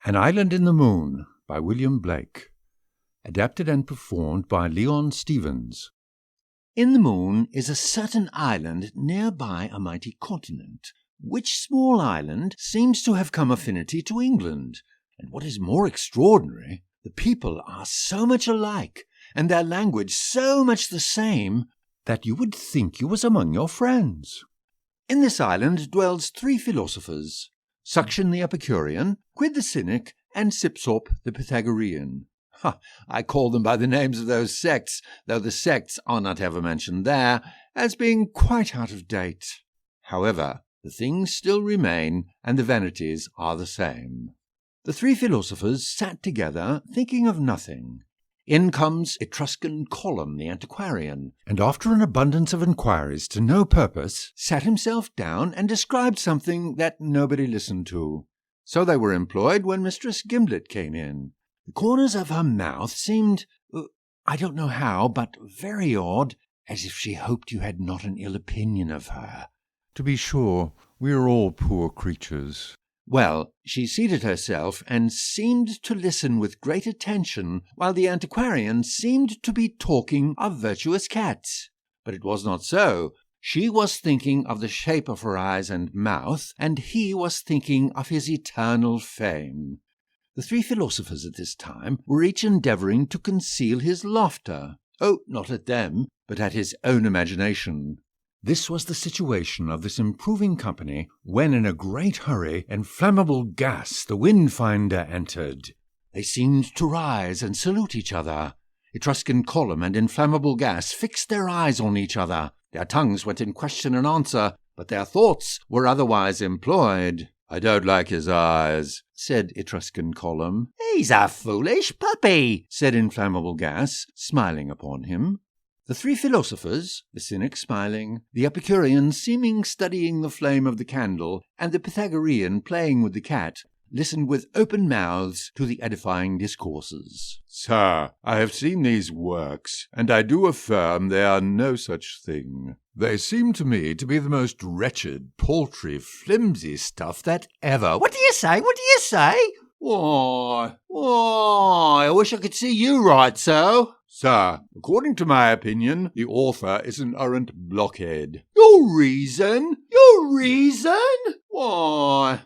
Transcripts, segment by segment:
An Island in the Moon by William Blake. Adapted and performed by Leon Stevens. In the moon is a certain island nearby a mighty continent, which small island seems to have come affinity to England. And what is more extraordinary, the people are so much alike, and their language so much the same, that you would think you was among your friends. In this island dwells 3 philosophers, Suction the Epicurean, Quid the Cynic, and Sipsop the Pythagorean. I call them by the names of those sects, though the sects are not ever mentioned there, as being quite out of date. However, the things still remain, and the vanities are the same. The 3 philosophers sat together, thinking of nothing. In comes Etruscan Column the antiquarian, and after an abundance of inquiries to no purpose, sat himself down and described something that nobody listened to. So they were employed when Mistress Gimlet came in. The corners of her mouth seemed, I don't know how, but very odd, as if she hoped you had not an ill opinion of her. To be sure, we are all poor creatures. Well, she seated herself and seemed to listen with great attention, while the antiquarian seemed to be talking of virtuous cats. But it was not so. She was thinking of the shape of her eyes and mouth, and he was thinking of his eternal fame. The 3 philosophers at this time were each endeavouring to conceal his laughter. Oh, not at them, but at his own imagination. This was the situation of this improving company, when in a great hurry Inflammable Gas the Windfinder entered. They seemed to rise and salute each other. Etruscan Column and Inflammable Gas fixed their eyes on each other. Their tongues went in question and answer, but their thoughts were otherwise employed. "I don't like his eyes," said Etruscan Column. "He's a foolish puppy," said Inflammable Gas, smiling upon him. The 3 philosophers, the Cynic smiling, the Epicurean seeming studying the flame of the candle, and the Pythagorean playing with the cat, listened with open mouths to the edifying discourses. "Sir, I have seen these works, and I do affirm they are no such thing. They seem to me to be the most wretched, paltry, flimsy stuff that ever—" What do you say? What do you say? Why, I wish I could see you right so. Sir, according to my opinion, the author is an arrant blockhead. Your reason? Your reason? Why,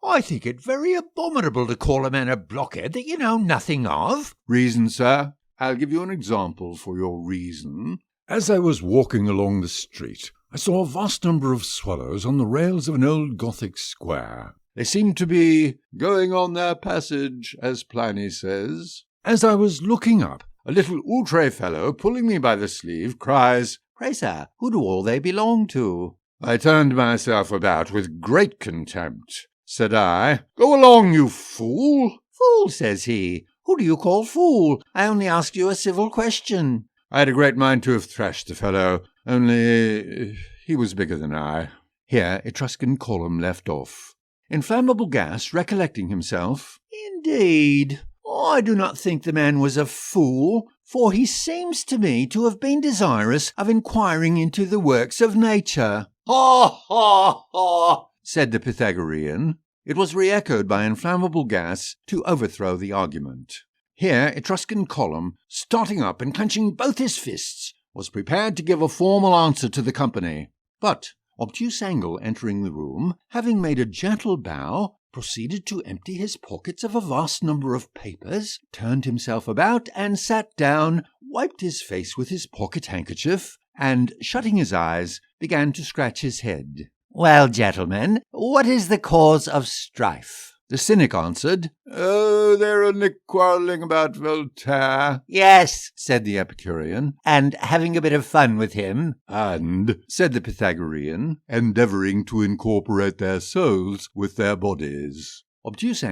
I think it very abominable to call a man a blockhead that you know nothing of. Reason, sir? I'll give you an example for your reason. As I was walking along the street, I saw a vast number of swallows on the rails of an old Gothic square. They seemed to be going on their passage, as Pliny says. As I was looking up, a little outre fellow, pulling me by the sleeve, cries, "Pray, sir, who do all they belong to?" I turned myself about with great contempt. Said I, "Go along, you fool." "Fool," says he. "Who do you call fool? I only asked you a civil question." I had a great mind to have thrashed the fellow, only he was bigger than I. Here Etruscan Column left off. Inflammable Gas, recollecting himself, "Indeed, I do not think the man was a fool, for he seems to me to have been desirous of inquiring into the works of nature." "Ha, ha, ha," said the Pythagorean. It was re-echoed by Inflammable Gas to overthrow the argument. Here Etruscan Column, starting up and clenching both his fists, was prepared to give a formal answer to the company. But Obtuse entering the room, having made a gentle bow, proceeded to empty his pockets of a vast number of papers, turned himself about and sat down, wiped his face with his pocket-handkerchief, and, shutting his eyes, began to scratch his head. "Well, gentlemen, what is the cause of strife?" The Cynic answered, "Oh, they're quarrelling about Voltaire." "Yes," said the Epicurean, "and having a bit of fun with him." "And," said the Pythagorean, "endeavouring to incorporate their souls with their bodies." Obtuse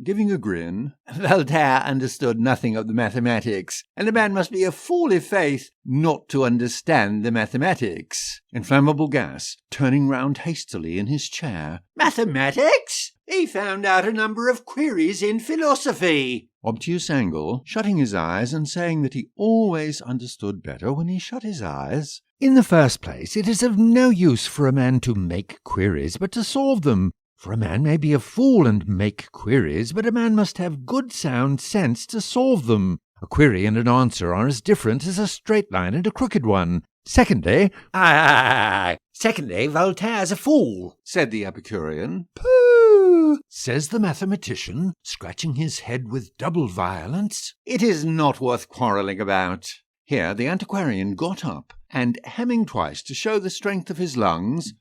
giving a grin, "Voltaire understood nothing of the mathematics, and a man must be a fool i' faith not to understand the mathematics." Inflammable Gas, turning round hastily in his chair, "Mathematics? He found out a number of queries in philosophy." Obtuse shutting his eyes and saying that he always understood better when he shut his eyes. "In the first place, it is of no use for a man to make queries, but to solve them. For a man may be a fool and make queries, but a man must have good sound sense to solve them. A query and an answer are as different as a straight line and a crooked one. Secondly, Secondly, Voltaire's a fool, said the Epicurean. pooh, says the mathematician, scratching his head with double violence. It is not worth quarrelling about. Here the antiquarian got up, and hemming twice to show the strength of his lungs,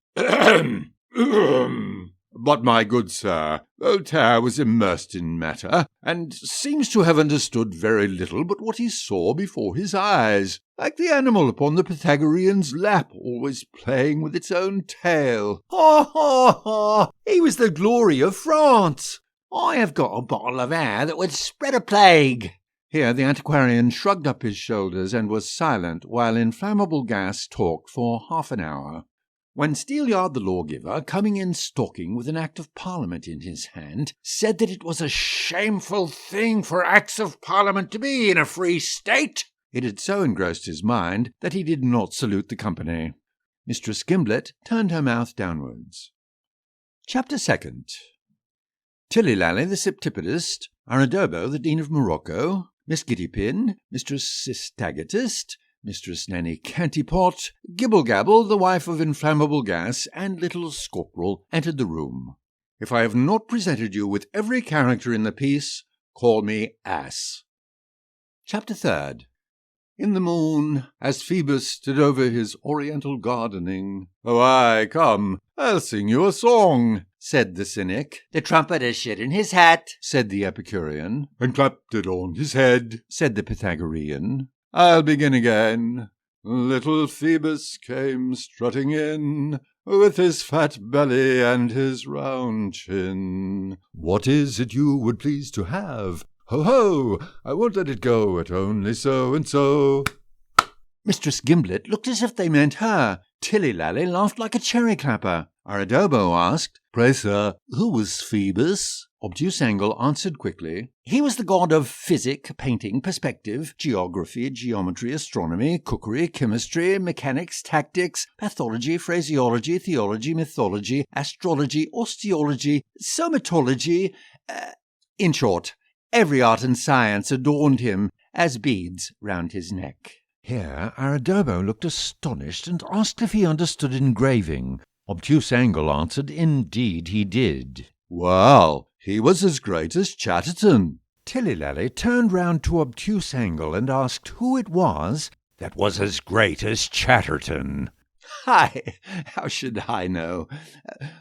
But, my good sir, Voltaire was immersed in matter, and seems to have understood very little but what he saw before his eyes, like the animal upon the Pythagorean's lap, always playing with its own tail. Ha, ha, ha! He was the glory of France. I have got a bottle of air that would spread a plague. Here the antiquarian shrugged up his shoulders and was silent while Inflammable Gas talked for half an hour. When Steelyard the lawgiver, coming in stalking with an Act of Parliament in his hand, said that it was a shameful thing for Acts of Parliament to be in a free state, it had so engrossed his mind that he did not salute the company. Mistress Gimblett turned her mouth downwards. Chapter 2nd. Lally the Septipedist, Aradobo the Dean of Morocco, Miss Giddipin, Mistress Sistagatus, Mistress Nanny Cantipot, Gibble-Gabble, the wife of Inflammable Gas, and Little Scorporal entered the room. If I have not presented you with every character in the piece, call me ass. Chapter 3rd. In the moon, as Phoebus stood over his oriental gardening. Oh, aye, come, I'll sing you a song, said the cynic. The trumpeter shit in his hat, said the Epicurean. and clapped it on his head. Said the Pythagorean. I'll begin again. Little Phoebus came strutting in, with his fat belly and his round chin. What is it you would please to have? Ho, ho! I won't let it go at only so and so. Mistress Gimblett looked as if they meant her. Lally laughed like a cherry clapper. Aradobo asked, Pray, sir, who was Phoebus? Obtuse answered quickly. He was the god of physic, painting, perspective, geography, geometry, astronomy, cookery, chemistry, mechanics, tactics, pathology, phraseology, theology, mythology, astrology, osteology, somatology. In short, every art and science adorned him as beads round his neck. Here Aradobo looked astonished and asked if he understood engraving. Obtuse answered, indeed he did. Well, he was as great as Chatterton. Lally turned round to Obtuse and asked who it was that was as great as Chatterton. Hi, how should I know?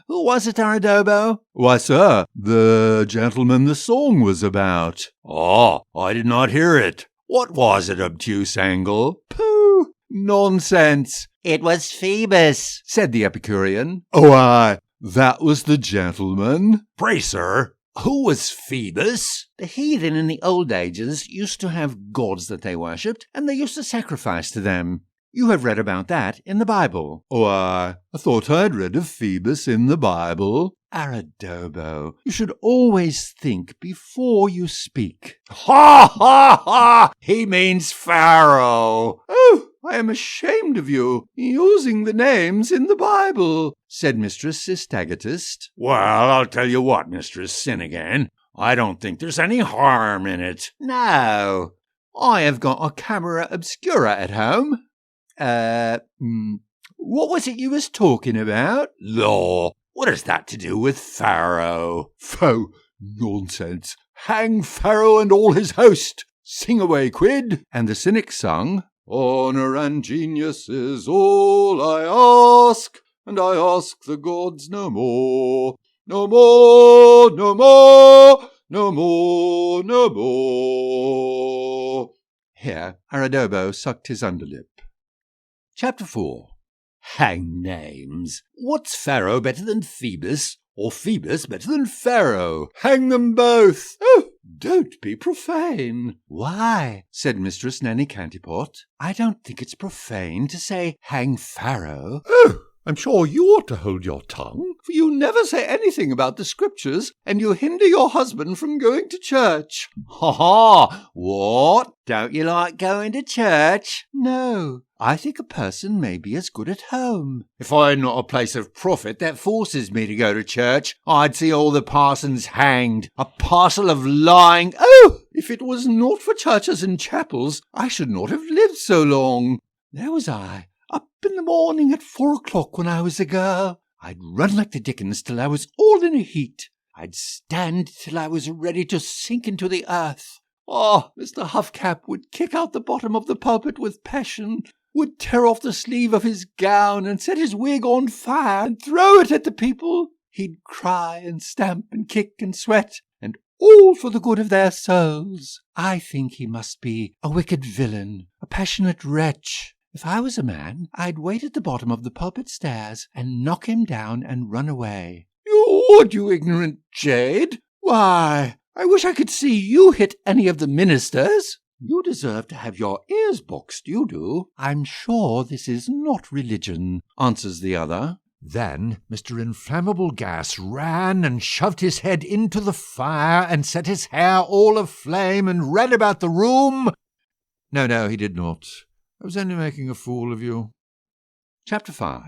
Who was it, Aradobo? Why, sir, the gentleman the song was about. Oh, I did not hear it. What was it, Obtuse? Pooh! Nonsense! It was Phoebus, said the Epicurean. Oh, aye, that was the gentleman. Pray, sir, who was Phoebus? The heathen in the old ages used to have gods that they worshipped, and they used to sacrifice to them. You have read about that in the Bible. Oh, I thought I'd read of Phoebus in the Bible. Aradobo, you should always think before you speak. Ha, ha, ha! He means Pharaoh. Oh, I am ashamed of you, using the names in the Bible, said Mistress Sistagatus. Well, I'll tell you what, Mistress Sin-Again, I don't think there's any harm in it. No, I have got a camera obscura at home. What was it you was talking about? Law, what has that to do with Pharaoh? Pho, nonsense. Hang Pharaoh and all his host. Sing away, Quid. And the cynic sung, Honour and genius is all I ask, and I ask the gods no more. No more, no more, no more, no more. Here Aradobo sucked his underlip. Chapter 4. Hang names. What's Pharaoh better than Phoebus, or Phoebus better than Pharaoh? Hang them both. Oh, don't be profane. Why, said Mistress Nanny Cantipot, I don't think it's profane to say hang Pharaoh. Oh, I'm sure you ought to hold your tongue, for you never say anything about the Scriptures, and you hinder your husband from going to church. Ha ha! What? Don't you like going to church? No, I think a person may be as good at home. If I had not a place of profit that forces me to go to church, I'd see all the parsons hanged. A parcel of lying. Oh, if it was not for churches and chapels, I should not have lived so long. There was I, up in the morning at 4 o'clock when I was a girl. I'd run like the dickens till I was all in a heat. I'd stand till I was ready to sink into the earth. Oh, Mr. Huffcap would kick out the bottom of the pulpit with passion, would tear off the sleeve of his gown and set his wig on fire and throw it at the people. He'd cry and stamp and kick and sweat, and all for the good of their souls. I think he must be a wicked villain, a passionate wretch. If I was a man, I'd wait at the bottom of the pulpit stairs and knock him down and run away. You would, you ignorant jade! Why, I wish I could see you hit any of the ministers. You deserve to have your ears boxed, you do. I'm sure this is not religion, answers the other. Then Mr. Inflammable Gas ran and shoved his head into the fire and set his hair all aflame and ran about the room. No, he did not. I was only making a fool of you. Chapter 5.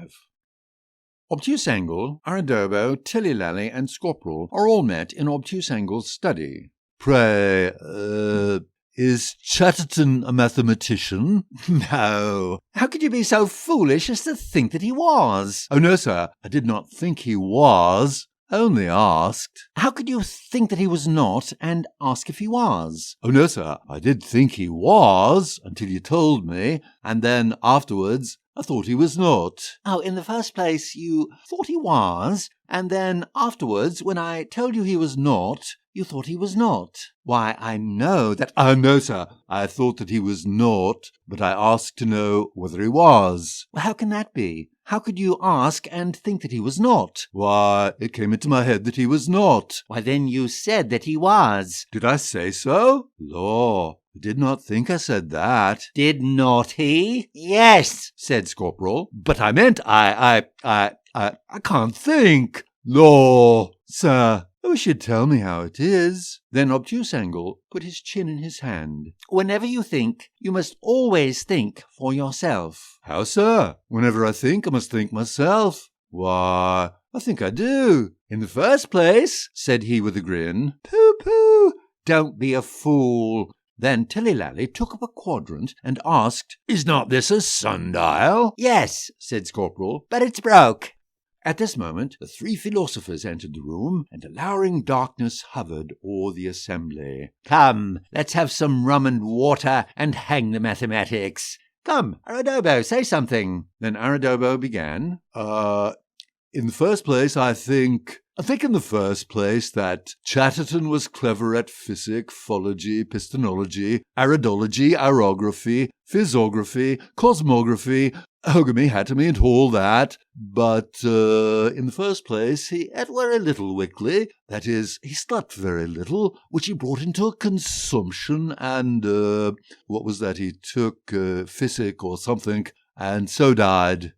Obtuse Angle, Aradobo, Lally, and Scorporel are all met in Obtuse Angle's study. Pray, is Chatterton a mathematician? No. How could you be so foolish as to think that he was? Oh, no, sir, I did not think he was. Only asked. How could you think that he was not, and ask if he was? Oh, no, sir, I did think he was, until you told me, and then afterwards I thought he was not. Oh, in the first place, you thought he was, and then afterwards, when I told you he was not, you thought he was not. Why, I know that— No, sir, I thought that he was not, but I asked to know whether he was. Well, how can that be? How could you ask and think that he was not? Why, it came into my head that he was not. Why, then you said that he was. Did I say so? Law, I did not think I said that. Did not he? Yes, said Scorporel. But I meant I can't think. Law, sir, I wish you'd tell me how it is. Then Obtuse Angle put his chin in his hand. Whenever you think, you must always think for yourself. How, sir? Whenever I think, I must think myself. Why, I think I do. In the first place, said he with a grin. Pooh, don't be a fool. Then Lally took up a quadrant and asked, Is not this a sundial? Yes, said Scorporel, but it's broke. At this moment, the 3 philosophers entered the room, and a lowering darkness hovered o'er the assembly. Come, let's have some rum and water, and hang the mathematics. Come, Aradobo, say something. Then Aradobo began. In the first place, I think in the first place that Chatterton was clever at physic, philology, pistonology, aridology, aerography, physiography, cosmography, ogamy, hatomy, and all that. But in the first place, he ate very little weekly. That is, he slept very little, which he brought into a consumption, and what was that he took? Physic or something, and so died.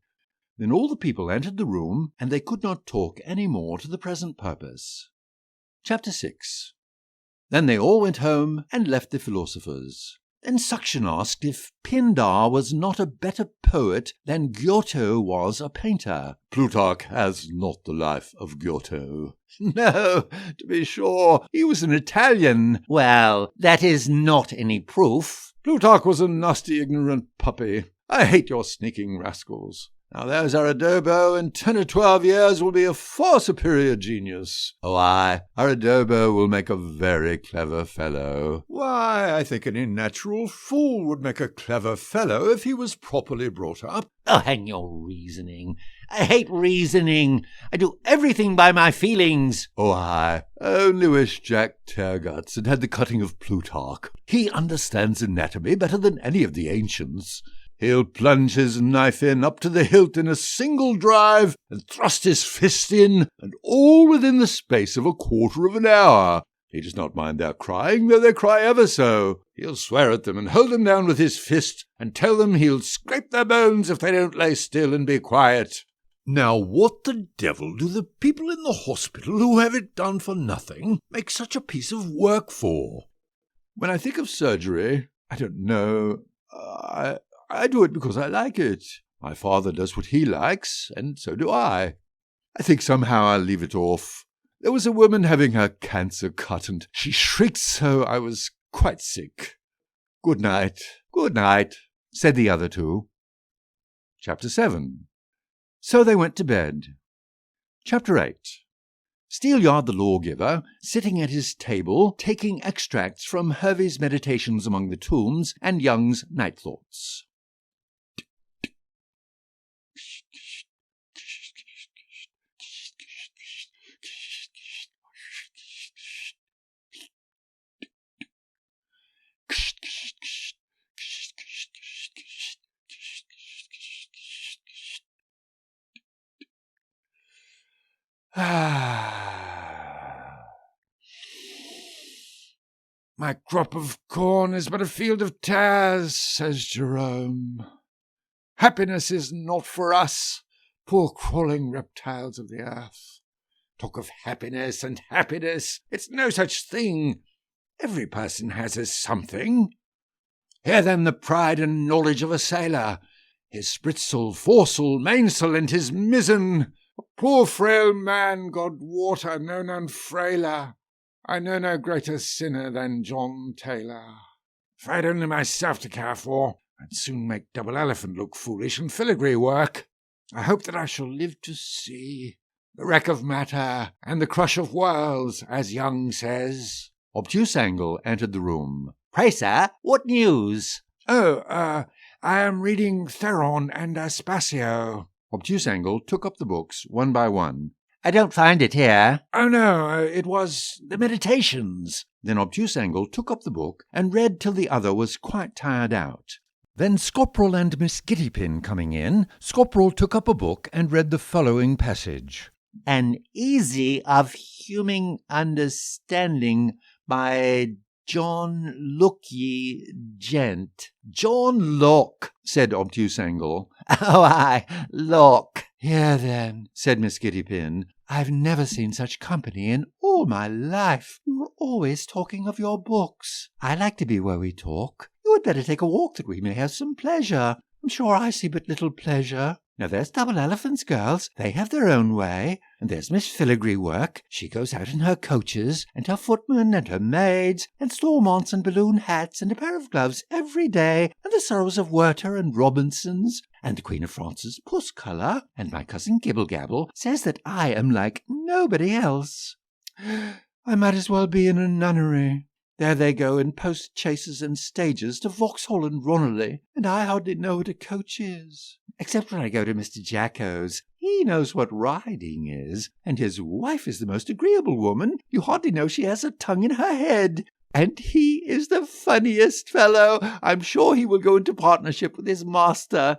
Then all the people entered the room, and they could not talk any more to the present purpose. Chapter 6. Then they all went home and left the philosophers. Then Suction asked if Pindar was not a better poet than Giotto was a painter. Plutarch has not the life of Giotto. No, to be sure, he was an Italian. Well, that is not any proof. Plutarch was a nasty, ignorant puppy. I hate your sneaking rascals. Now there's Aradobo, in 10 or 12 years will be a far superior genius. Oh, aye, Aradobo will make a very clever fellow. Why, I think any natural fool would make a clever fellow if he was properly brought up. Oh, hang your reasoning. I hate reasoning. I do everything by my feelings. Oh, I only wish Jack Tearguts had had the cutting of Plutarch. He understands anatomy better than any of the ancients. He'll plunge his knife in up to the hilt in a single drive, and thrust his fist in, and all within the space of a quarter of an hour. He does not mind their crying, though they cry ever so. He'll swear at them and hold them down with his fist, and tell them he'll scrape their bones if they don't lay still and be quiet. Now what the devil do the people in the hospital who have it done for nothing make such a piece of work for? When I think of surgery, I don't know, I do it because I like it. My father does what he likes, and so do I. I think somehow I'll leave it off. There was a woman having her cancer cut, and she shrieked so I was quite sick. Good night, said the other two. Chapter 7. So they went to bed. Chapter 8. Steelyard the lawgiver, sitting at his table, taking extracts from Hervey's Meditations Among the Tombs and Young's Night Thoughts. My crop of corn is but a field of tares, says Jerome. Happiness is not for us, poor crawling reptiles of the earth. Talk of happiness and happiness, it's no such thing. Every person has his something. Hear then the pride and knowledge of a sailor, his spritsail, foresail, mainsail, and his mizzen. A poor frail man, God wot, I know none frailer. I know no greater sinner than John Taylor. If I had only myself to care for, I'd soon make Double Elephant look foolish and filigree work. I hope that I shall live to see the wreck of matter and the crush of worlds, as Young says. Obtuse entered the room. Pray, sir, what news? I am reading Theron and Aspasio. Obtuse took up the books one by one. I don't find it here. Oh, no, it was the Meditations. Then Obtuse took up the book and read till the other was quite tired out. Then Scopperel and Miss Gittipin coming in, Scopperel took up a book and read the following passage. An Easy of Human Understanding by John Look ye Gent. John Locke, said Obtuse Oh, aye, Locke. Here then, said Miss Gittipin, I've never seen such company in all my life. You are always talking of your books. I like to be where we talk. You had better take a walk that we may have some pleasure. I'm sure I see but little pleasure. Now there's Double Elephant's girls, they have their own way, and there's Miss Filigree work, she goes out in her coaches, and her footmen and her maids, and stormonts and balloon hats, and a pair of gloves every day, and the sorrows of Werter and Robinsons, and the Queen of France's puss colour, and my cousin Gibble-Gabble says that I am like nobody else. I might as well be in a nunnery. There they go in post-chaises and stages to Vauxhall and Roneley, and I hardly know what a coach is. Except when I go to Mr. Jacko's. He knows what riding is, and his wife is the most agreeable woman. You hardly know she has a tongue in her head. And he is the funniest fellow. I'm sure he will go into partnership with his master.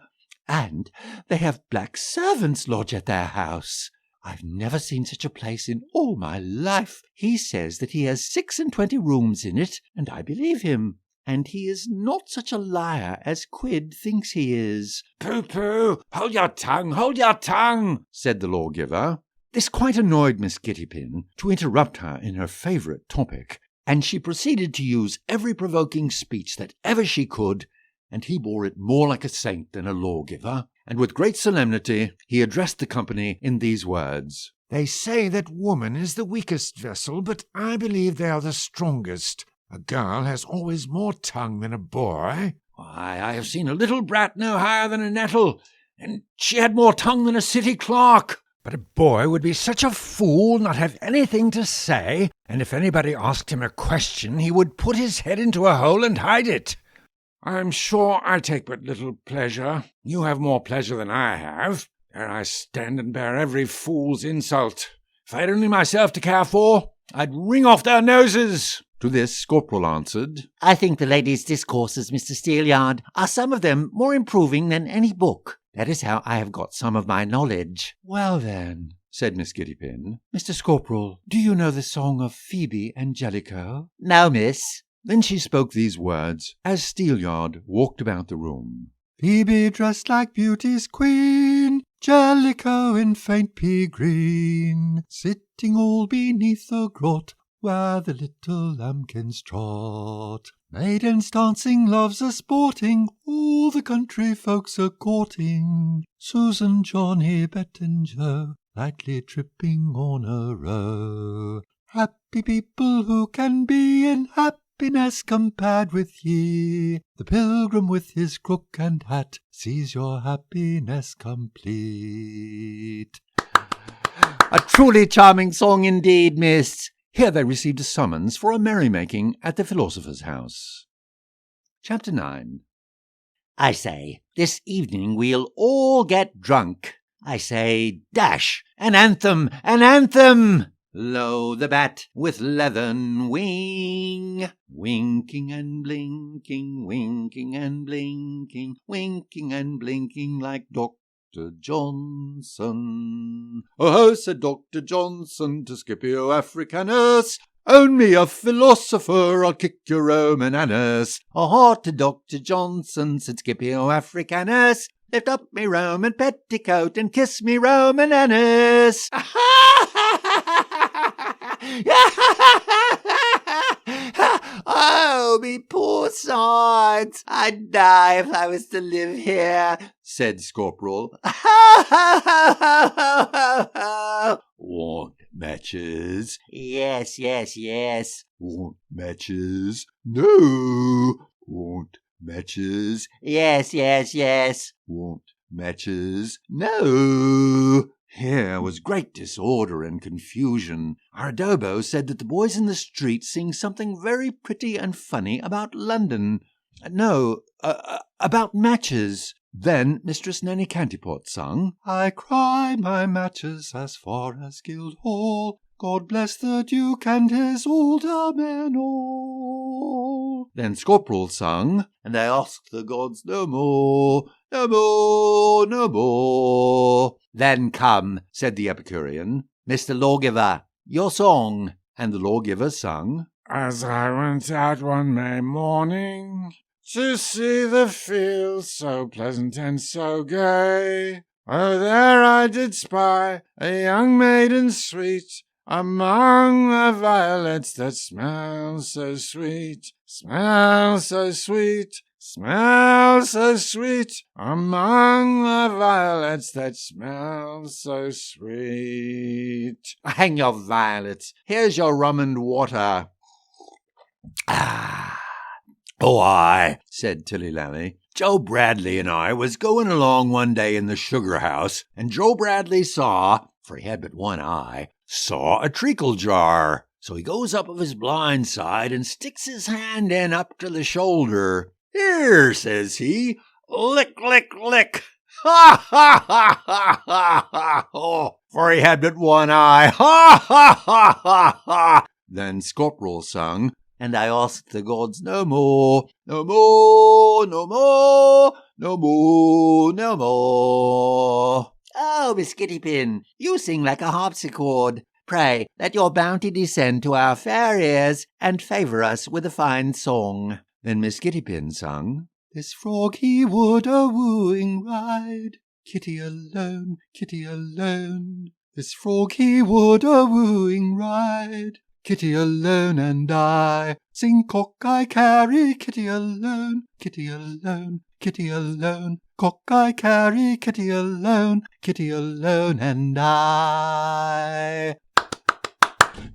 And they have black servants lodge at their house. I've never seen such a place in all my life. He says that he has 26 rooms in it, and I believe him. And he is not such a liar as Quid thinks he is. Pooh-pooh, hold your tongue, said the lawgiver. This quite annoyed Miss Gittipin to interrupt her in her favourite topic, and she proceeded to use every provoking speech that ever she could, and he bore it more like a saint than a lawgiver, and with great solemnity he addressed the company in these words. They say that woman is the weakest vessel, but I believe they are the strongest. A girl has always more tongue than a boy. Why, I have seen a little brat no higher than a nettle, and she had more tongue than a city clerk. But a boy would be such a fool, not have anything to say, and if anybody asked him a question, he would put his head into a hole and hide it. I'm sure I take but little pleasure. You have more pleasure than I have. There I stand and bear every fool's insult. If I had only myself to care for, I'd wring off their noses. To this Scopperel answered, I think the ladies' discourses, Mr. Steelyard, are some of them more improving than any book. That is how I have got some of my knowledge. Well then, said Miss Gittipin, Mr. Scopperel, do you know the song of Phoebe and Jellicoe? No, miss. Then she spoke these words, as Steelyard walked about the room. Phoebe dressed like beauty's queen, Jellicoe in faint pea green, sitting all beneath the grot where the little lambkins trot. Maidens dancing, loves a sporting, all the country folks a courting. Susan, Johnny, Bet and Joe, lightly tripping on a row. Happy people who can be in happiness compared with ye. The pilgrim with his crook and hat sees your happiness complete. A truly charming song indeed, miss. Here they received a summons for a merrymaking at the philosopher's house. Chapter 9. I say, this evening we'll all get drunk. I say, dash! An anthem! An anthem! Lo, the bat with leathern wing, winking and blinking, winking and blinking, winking and blinking like Dr. Johnson. Oh, said Dr. Johnson to Scipio Africanus, own me a philosopher, I'll kick your Roman anus. Oh, to Dr. Johnson, said Scipio Africanus, lift up me Roman petticoat and kiss me Roman anus. Oh, me poor sides! I'd die if I was to live here, said Scorporel. Want matches? Yes, yes, yes. Want matches? No. Want matches? Yes, yes, yes. Want matches? No. Here was great disorder and confusion. Aradobo said that the boys in the street sing something very pretty and funny about London. No, about matches. Then Mistress Nanny Cantipot sung, I cry my matches as far as Guildhall. God bless the Duke and his aldermen all. Then Scorporel sung, and I ask the gods no more, no more, no more. Then come, said the Epicurean, Mr. Lawgiver, your song. And the lawgiver sung, As I went out one May morning to see the fields so pleasant and so gay, oh, there I did spy a young maiden sweet among the violets that smell so sweet, smell so sweet, smell so sweet, among the violets that smell so sweet. Hang your violets, here's your rum and water. Oh, aye, said Lally. Joe Bradley and I was going along one day in the sugar house, and Joe Bradley saw, for he had but one eye, saw a treacle jar. So he goes up of his blind side and sticks his hand in up to the shoulder. Here, says he, lick, lick, lick. Ha, ha, ha, ha, ha, ha, oh, for he had but one eye. Ha, ha, ha, ha, ha. Then Scorporel sung, and I asked the gods no more, no more, no more, no more, no more. Oh, Miss Kittypin, you sing like a harpsichord. Pray, let your bounty descend to our fair ears, and favour us with a fine song. Then Miss Kittypin sung, This frog he would a wooing ride, Kitty alone, Kitty alone. This frog he would a wooing ride, Kitty alone and I. Sing cock I carry, Kitty alone, Kitty alone, Kitty alone. Cock I carry, Kitty alone and I.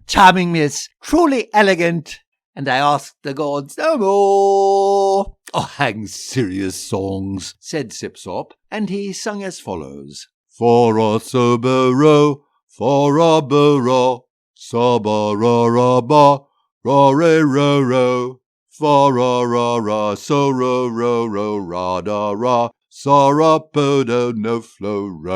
Charming, miss, truly elegant, and I asked the gods no more. Oh, hang serious songs, said Sipsop, and he sung as follows. For a sobero, for a borough, Sa-ba-ra-ra-ba, ra-re-ro-ro, fa-ra-ra-ra, so-ro-ro-ro, ra-da-ra, sa-ra-po-do, no-flo-ro.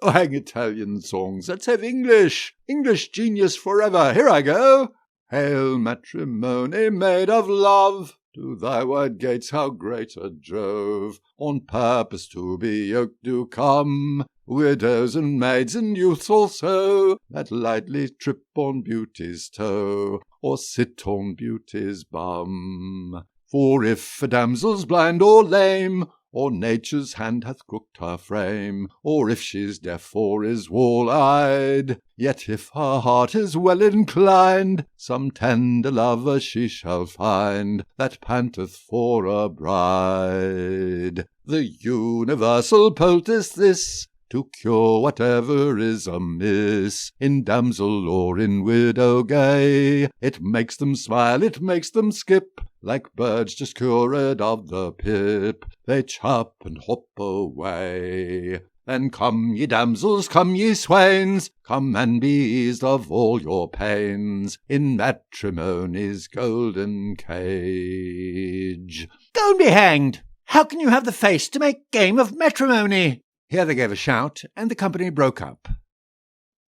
Oh, hang Italian songs, let's have English. English genius forever, here I go. Hail matrimony made of love, to thy wide gates how great a drove, on purpose to be yoked do come, widows and maids and youths also, that lightly trip on beauty's toe, or sit on beauty's bum. For if a damsel's blind or lame, or nature's hand hath crooked her frame, or if she's deaf or is wall-eyed, yet if her heart is well inclined, some tender lover she shall find, that panteth for a bride. The universal poultice this, to cure whatever is amiss, in damsel or in widow gay. It makes them smile, it makes them skip, like birds just cured of the pip, they chirp and hop away. Then come ye damsels, come ye swains, come and be eased of all your pains, in matrimony's golden cage. Go and be hanged! How can you have the face to make game of matrimony? Here they gave a shout, and the company broke up.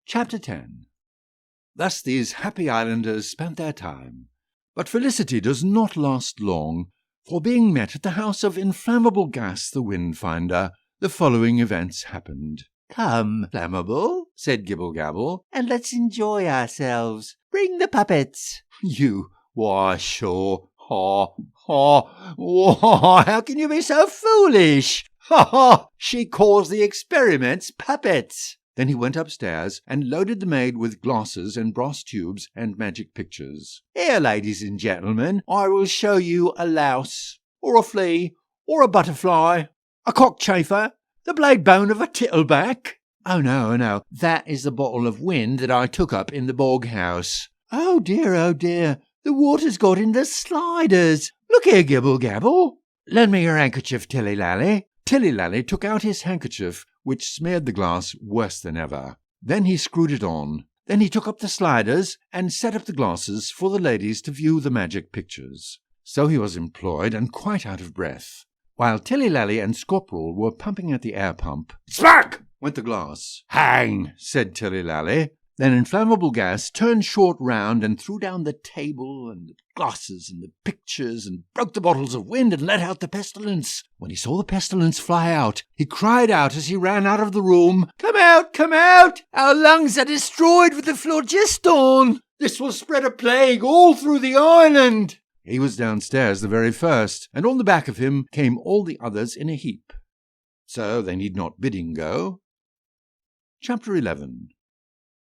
Chapter 10. Thus these happy islanders spent their time. But felicity does not last long, for being met at the house of Inflammable Gas the Windfinder, the following events happened. "Come, Flammable," said Gibble Gabble, "and let's enjoy ourselves. Bring the puppets." You, why, sure. Ha, ha, why, how can you be so foolish? Ha, ha, she calls the experiments puppets. Then he went upstairs and loaded the maid with glasses and brass tubes and magic pictures. Here, ladies and gentlemen, I will show you a louse, or a flea, or a butterfly, a cockchafer, the blade bone of a tittleback. Oh no, that is the bottle of wind that I took up in the bog house. Oh dear, the water's got in the sliders. Look here, Gibble Gabble. Lend me your handkerchief, Tilly Lally. Tilly Lally took out his handkerchief, which smeared the glass worse than ever. Then he screwed it on. Then he took up the sliders and set up the glasses for the ladies to view the magic pictures. So he was employed and quite out of breath, while Tilly Lally and Scopperel were pumping at the air pump. Smack! Went the glass. Hang! Said Tilly Lally. Then Inflammable Gas turned short round and threw down the table and the glasses and the pictures and broke the bottles of wind and let out the pestilence. When he saw the pestilence fly out, he cried out as he ran out of the room, "Come out, come out! Our lungs are destroyed with the phlogiston! This will spread a plague all through the island!" He was downstairs the very first, and on the back of him came all the others in a heap. So they need not bidding go. Chapter 11.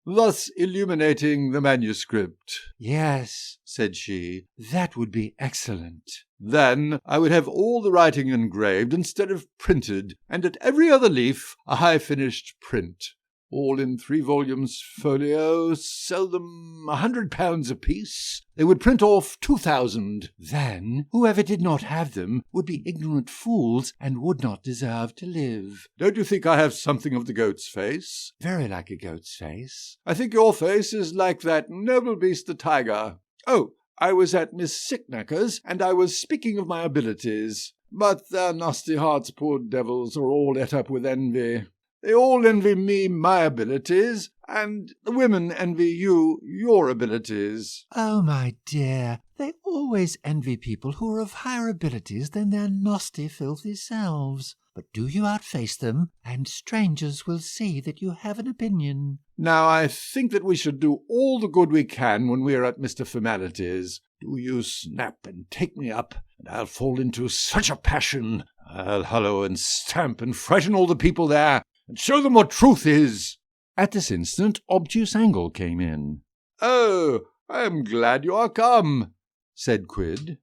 Thus illuminating the manuscript. "Yes," said she, "that would be excellent." Then I would have all the writing engraved instead of printed, and at every other leaf a high-finished print. All in 3 volumes folio, sell them £100 apiece. They would print off 2,000. Then whoever did not have them would be ignorant fools and would not deserve to live. Don't you think I have something of the goat's face? Very like a goat's face. I think your face is like that noble beast the tiger. Oh, I was at Miss Sickknacker's, and I was speaking of my abilities. But their nasty hearts, poor devils, are all ate up with envy. They all envy me my abilities, and the women envy you your abilities. Oh, my dear, they always envy people who are of higher abilities than their nasty, filthy selves. But do you outface them, and strangers will see that you have an opinion. Now I think that we should do all the good we can when we are at Mr. Formality's. Do you snap and take me up, and I'll fall into such a passion. I'll hollow and stamp and frighten all the people there, and show them what truth is. At this instant, Obtuse Angle came in. Oh, I am glad you are come, said Quid.